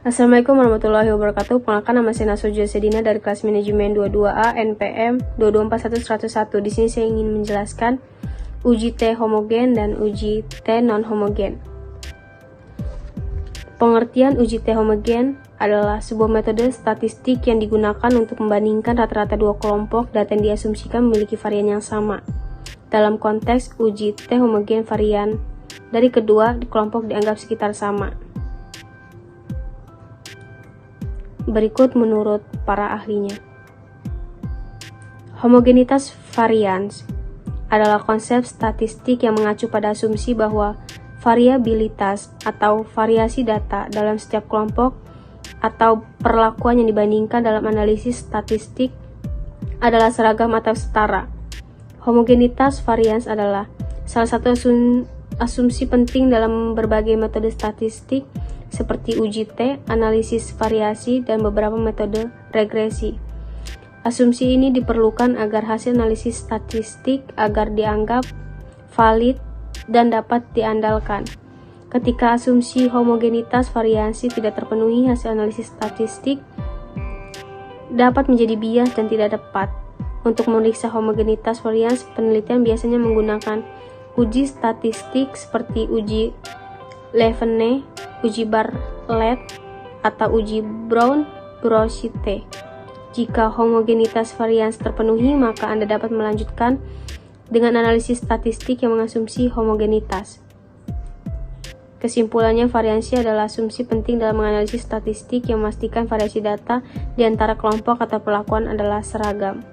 Assalamualaikum warahmatullahi wabarakatuh. Perkenalkan, nama saya Nasur Josedina dari kelas manajemen 22A NPM 2241101. Di sini saya ingin menjelaskan uji T homogen dan uji T non homogen. Pengertian uji T homogen adalah sebuah metode statistik yang digunakan untuk membandingkan rata-rata dua kelompok data yang diasumsikan memiliki varian yang sama. Dalam konteks uji T homogen, varian dari kedua kelompok dianggap sekitar sama. Berikut menurut para ahlinya. Homogenitas varians adalah konsep statistik yang mengacu pada asumsi bahwa variabilitas atau variasi data dalam setiap kelompok atau perlakuan yang dibandingkan dalam analisis statistik adalah seragam atau setara. Homogenitas varians adalah salah satu asumsi penting dalam berbagai metode statistik seperti uji T, analisis variasi, dan beberapa metode regresi. Asumsi ini diperlukan agar hasil analisis statistik agar dianggap valid dan dapat diandalkan. Ketika asumsi homogenitas variasi tidak terpenuhi, hasil analisis statistik dapat menjadi bias dan tidak tepat. Untuk memeriksa homogenitas varians, penelitian biasanya menggunakan uji statistik seperti uji Levene, uji Bartlett, atau uji Brown-Broussette. Jika homogenitas varians terpenuhi, maka Anda dapat melanjutkan dengan analisis statistik yang mengasumsi homogenitas. Kesimpulannya, variasi adalah asumsi penting dalam menganalisis statistik yang memastikan variasi data di antara kelompok atau perlakuan adalah seragam.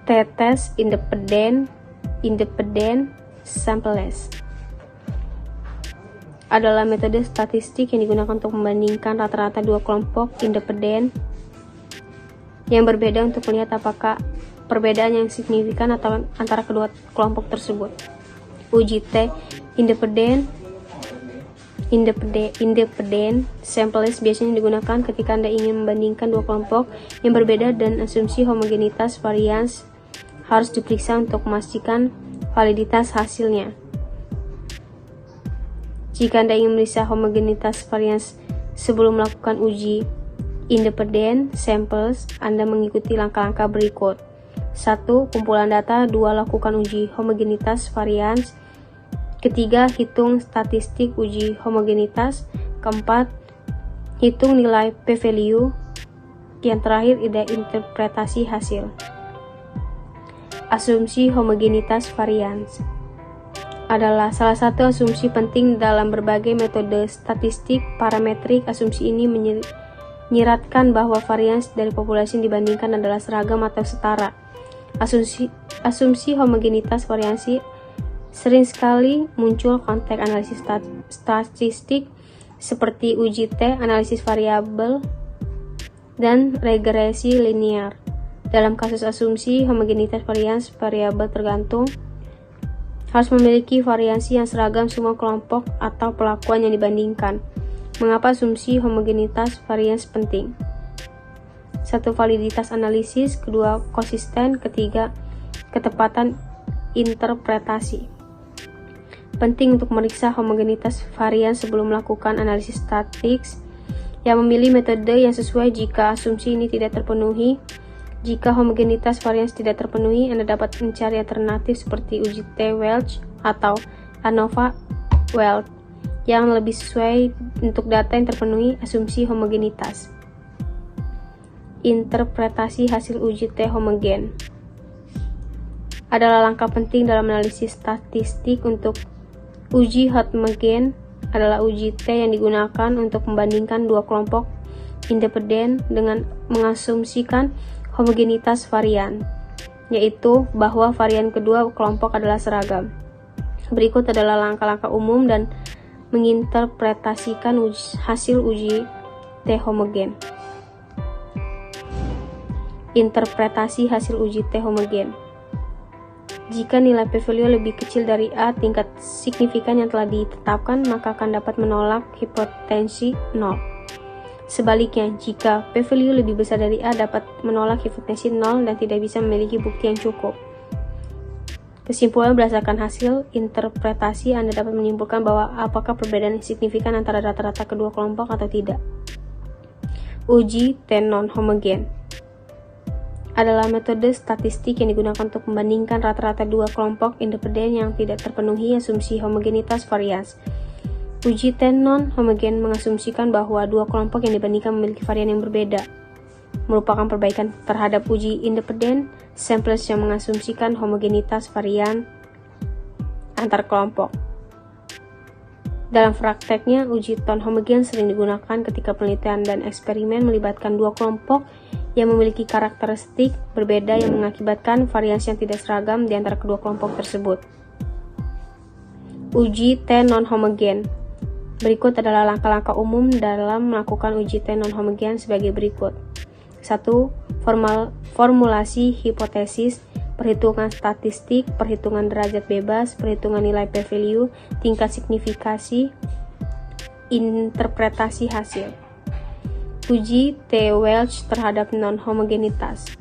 T-test independent samples adalah metode statistik yang digunakan untuk membandingkan rata-rata dua kelompok independen yang berbeda untuk melihat apakah perbedaan yang signifikan atau antara kedua kelompok tersebut. Uji T independent samples biasanya digunakan ketika Anda ingin membandingkan dua kelompok yang berbeda dan asumsi homogenitas varians harus diperiksa untuk memastikan validitas hasilnya. Jika Anda ingin memeriksa homogenitas varians sebelum melakukan uji independent samples, Anda mengikuti langkah-langkah berikut. 1. Kumpulan data. 2. Lakukan uji homogenitas varians. 3. Hitung statistik uji homogenitas. 4. Hitung nilai p-value. Yang terakhir, interpretasi hasil. Asumsi homogenitas varians adalah salah satu asumsi penting dalam berbagai metode statistik parametrik. Asumsi ini menyiratkan bahwa varians dari populasi yang dibandingkan adalah seragam atau setara. Asumsi homogenitas variasi sering sekali muncul konteks analisis statistik seperti uji T, analisis variabel, dan regresi linear. Dalam kasus asumsi homogenitas varians, variabel tergantung harus memiliki variasi yang seragam semua kelompok atau perlakuan yang dibandingkan. Mengapa asumsi homogenitas varians penting? 1. Validitas analisis. 2. Konsisten. 3. Ketepatan interpretasi. Penting untuk memeriksa homogenitas varians sebelum melakukan analisis statistik. Yang memilih metode yang sesuai jika asumsi ini tidak terpenuhi. Jika homogenitas varians tidak terpenuhi, Anda dapat mencari alternatif seperti uji T Welch atau ANOVA-Welch yang lebih sesuai untuk data yang terpenuhi asumsi homogenitas. Interpretasi hasil uji T homogen adalah langkah penting dalam analisis statistik. Untuk uji homogen adalah uji T yang digunakan untuk membandingkan dua kelompok independen dengan mengasumsikan homogenitas varian, yaitu bahwa varian kedua kelompok adalah seragam. Berikut adalah langkah-langkah umum dan menginterpretasikan hasil uji T homogen. Interpretasi hasil uji T homogen. Jika nilai p-value lebih kecil dari A, tingkat signifikan yang telah ditetapkan, maka akan dapat menolak hipotensi 0. Sebaliknya, jika p-value lebih besar dari A, dapat menolak hipotensi 0 dan tidak bisa memiliki bukti yang cukup. Kesimpulan berdasarkan hasil interpretasi Anda dapat menyimpulkan bahwa apakah perbedaan signifikan antara rata-rata kedua kelompok atau tidak. Uji T non-homogen adalah metode statistik yang digunakan untuk membandingkan rata-rata dua kelompok independen yang tidak terpenuhi asumsi homogenitas varians. Uji T non-homogen mengasumsikan bahwa dua kelompok yang dibandingkan memiliki varian yang berbeda, merupakan perbaikan terhadap uji independen samples yang mengasumsikan homogenitas varian antar kelompok. Dalam prakteknya, uji non-homogen sering digunakan ketika penelitian dan eksperimen melibatkan dua kelompok yang memiliki karakteristik berbeda yang mengakibatkan variasi yang tidak seragam di antara kedua kelompok tersebut. Uji T non-homogen. Berikut adalah langkah-langkah umum dalam melakukan uji T non-homogen sebagai berikut. 1. Formulasi hipotesis, perhitungan statistik, perhitungan derajat bebas, perhitungan nilai p-value, tingkat signifikasi, interpretasi hasil. Uji T. Welch terhadap non-homogenitas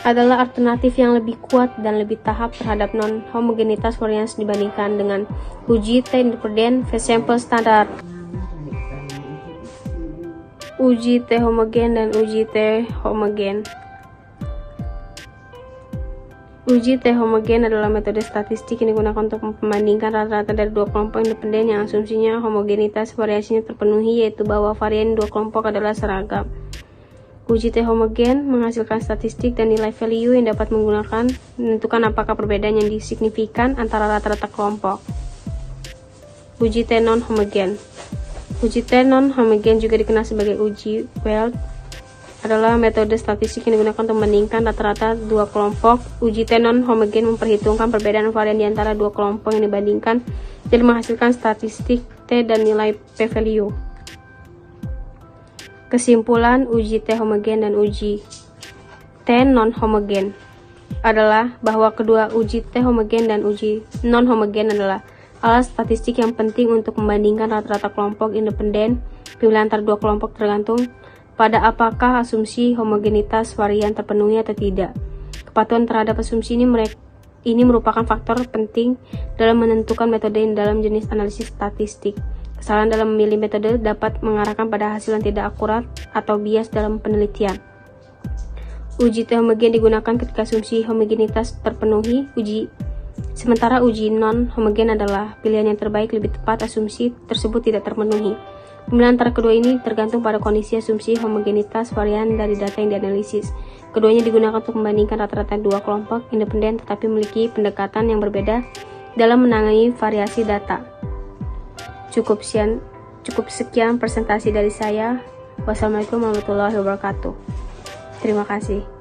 adalah alternatif yang lebih kuat dan lebih tahap terhadap non-homogenitas varians dibandingkan dengan uji T independen sampel standar. Uji T homogen dan uji T homogen. Uji T homogen adalah metode statistik yang digunakan untuk membandingkan rata-rata dari dua kelompok independen yang asumsinya homogenitas variasinya terpenuhi, yaitu bahwa varian dua kelompok adalah seragam. Uji T homogen menghasilkan statistik dan nilai value yang dapat menentukan apakah perbedaan yang signifikan antara rata-rata kelompok. Uji T non-homogen. Uji T non-homogen juga dikenal sebagai uji Welch adalah metode statistik yang digunakan untuk membandingkan rata-rata dua kelompok. Uji T non-homogen memperhitungkan perbedaan varian di antara dua kelompok yang dibandingkan dan menghasilkan statistik T dan nilai p-value. Kesimpulan uji T homogen dan uji T non-homogen adalah bahwa kedua uji T homogen dan uji non-homogen adalah alat statistik yang penting untuk membandingkan rata-rata kelompok independen. Pilihan antara dua kelompok tergantung pada apakah asumsi homogenitas varian terpenuhi atau tidak. Kepatuhan terhadap asumsi ini merupakan faktor penting dalam menentukan metode dalam jenis analisis statistik. Kesalahan dalam memilih metode dapat mengarahkan pada hasil yang tidak akurat atau bias dalam penelitian. Uji T homogen digunakan ketika asumsi homogenitas terpenuhi. Sementara uji non-homogen adalah pilihan yang terbaik lebih tepat asumsi tersebut tidak terpenuhi. Pemilihan antara kedua ini tergantung pada kondisi asumsi homogenitas varian dari data yang dianalisis. Keduanya digunakan untuk membandingkan rata-rata dua kelompok independen tetapi memiliki pendekatan yang berbeda dalam menangani variasi data. Cukup sekian presentasi dari saya. Wassalamualaikum warahmatullahi wabarakatuh. Terima kasih.